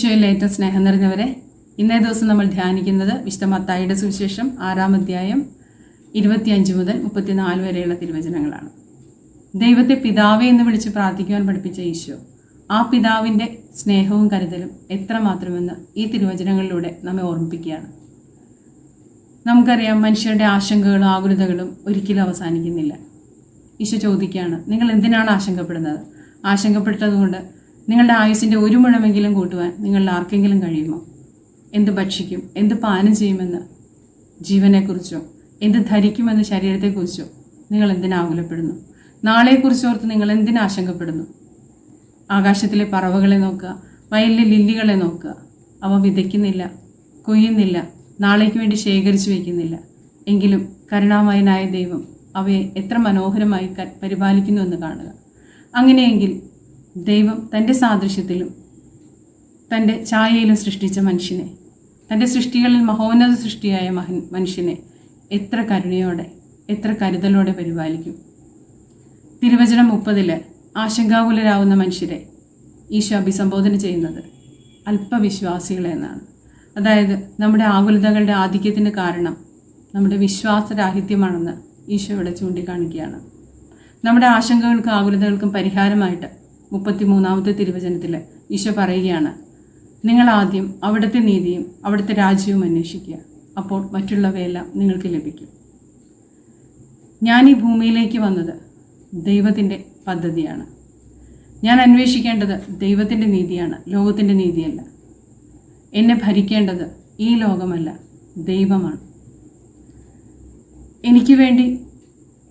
ഈശോയിൽ ഏറ്റവും സ്നേഹം നിറഞ്ഞവരെ, ഇന്നേ ദിവസം നമ്മൾ ധ്യാനിക്കുന്നത് വിശുദ്ധ മത്തായിയുടെ സുവിശേഷം 6-ാം അധ്യായം 25 മുതൽ 34 വരെയുള്ള തിരുവചനങ്ങളാണ്. ദൈവത്തെ പിതാവേ എന്ന് വിളിച്ച് പ്രാർത്ഥിക്കുവാൻ പഠിപ്പിച്ച ഈശോ ആ പിതാവിൻ്റെ സ്നേഹവും കരുതലും എത്രമാത്രമെന്ന് ഈ തിരുവചനങ്ങളിലൂടെ നമ്മെ ഓർമ്മിപ്പിക്കുകയാണ്. നമുക്കറിയാം, മനുഷ്യരുടെ ആശങ്കകളും ആകുലതകളും ഒരിക്കലും അവസാനിക്കുന്നില്ല. ഈശോ ചോദിക്കുകയാണ്, നിങ്ങൾ എന്തിനാണ് ആശങ്കപ്പെടുന്നത്? ആശങ്കപ്പെട്ടതുകൊണ്ട് നിങ്ങളുടെ ആയുസ്സിൻ്റെ ഒരു മുഴമെങ്കിലും കൂട്ടുവാൻ നിങ്ങളിൽ ആർക്കെങ്കിലും കഴിയുമോ? എന്ത് ഭക്ഷിക്കും, എന്ത് പാനം ചെയ്യുമെന്ന് ജീവനെക്കുറിച്ചോ എന്ത് ധരിക്കുമെന്ന് ശരീരത്തെക്കുറിച്ചോ നിങ്ങൾ എന്തിനാകുലപ്പെടുന്നു? നാളെക്കുറിച്ച് ഓർത്ത് നിങ്ങൾ എന്തിനാശങ്കപ്പെടുന്നു? ആകാശത്തിലെ പറവകളെ നോക്കുക, വയലിലെ ലില്ലികളെ നോക്കുക. അവ വിതയ്ക്കുന്നില്ല, കൊയ്യുന്നില്ല, നാളേക്ക് വേണ്ടി ശേഖരിച്ചു വയ്ക്കുന്നില്ല. എങ്കിലും കരുണാമയനായ ദൈവം അവയെ എത്ര മനോഹരമായി പരിപാലിക്കുന്നുവെന്ന് കാണുക. അങ്ങനെയെങ്കിൽ ദൈവം തൻ്റെ സാദൃശ്യത്തിലും തൻ്റെ ഛായയിലും സൃഷ്ടിച്ച മനുഷ്യനെ, തൻ്റെ സൃഷ്ടികളിൽ മഹോന്നത സൃഷ്ടിയായ മനുഷ്യനെ എത്ര കരുണയോടെ, എത്ര കരുതലോടെ പരിപാലിക്കും. തിരുവചനം 30 ആശങ്കാകുലരാകുന്ന മനുഷ്യരെ ഈശോ അഭിസംബോധന ചെയ്യുന്നത് അല്പവിശ്വാസികളെ എന്നാണ്. അതായത് നമ്മുടെ ആകുലതകളുടെ ആധിക്യത്തിന് കാരണം നമ്മുടെ വിശ്വാസരാഹിത്യമാണെന്ന് ഈശോ ഇവിടെ ചൂണ്ടിക്കാണിക്കുകയാണ്. നമ്മുടെ ആശങ്കകൾക്കും ആകുലതകൾക്കും പരിഹാരമായിട്ട് 33-ാമത്തെ തിരുവചനത്തിൽ ഈശോ പറയുകയാണ്, നിങ്ങൾ ആദ്യം അവിടുത്തെ നീതിയും അവിടുത്തെ രാജ്യവും അന്വേഷിക്കുക, അപ്പോൾ മറ്റുള്ളവയെല്ലാം നിങ്ങൾക്ക് ലഭിക്കും. ഞാൻ ഈ ഭൂമിയിലേക്ക് വന്നത് ദൈവത്തിൻ്റെ പദ്ധതിയാണ്. ഞാൻ അന്വേഷിക്കേണ്ടത് ദൈവത്തിൻ്റെ നീതിയാണ്, ലോകത്തിൻ്റെ നീതിയല്ല. എന്നെ ഭരിക്കേണ്ടത് ഈ ലോകമല്ല, ദൈവമാണ്. എനിക്ക് വേണ്ടി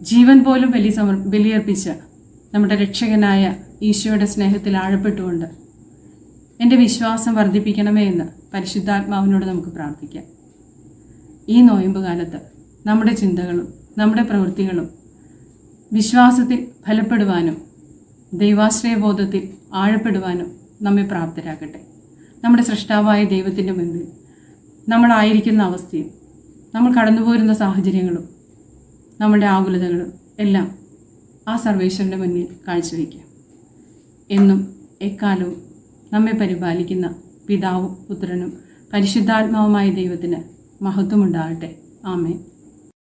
ജീവൻ പോലും ബലിയർപ്പിച്ച നമ്മുടെ രക്ഷകനായ ഈശോയുടെ സ്നേഹത്തിൽ ആഴപ്പെട്ടുകൊണ്ട് എൻ്റെ വിശ്വാസം വർദ്ധിപ്പിക്കണമേ എന്ന് പരിശുദ്ധാത്മാവിനോട് നമുക്ക് പ്രാർത്ഥിക്കാം. ഈ നോയമ്പ് കാലത്ത് നമ്മുടെ ചിന്തകളും നമ്മുടെ പ്രവൃത്തികളും വിശ്വാസത്തിൽ ഫലപ്പെടുവാനും ദൈവാശ്രയബോധത്തിൽ ആഴപ്പെടുവാനും നമ്മെ പ്രാപ്തരാക്കട്ടെ. നമ്മുടെ സൃഷ്ടാവായ ദൈവത്തിൻ്റെ മുൻപിൽ നമ്മളായിരിക്കുന്ന അവസ്ഥയും നമ്മൾ കടന്നുപോരുന്ന സാഹചര്യങ്ങളും നമ്മുടെ ആകുലതകളും എല്ലാം ആ സർവേശ്വരൻ്റെ മുന്നിൽ കാഴ്ചവെക്കാം. എന്നും എക്കാലവും നമ്മെ പരിപാലിക്കുന്ന പിതാവും പുത്രനും പരിശുദ്ധാത്മാവുമായ ദൈവത്തിന് മഹത്വമുണ്ടാകട്ടെ. ആമേൻ.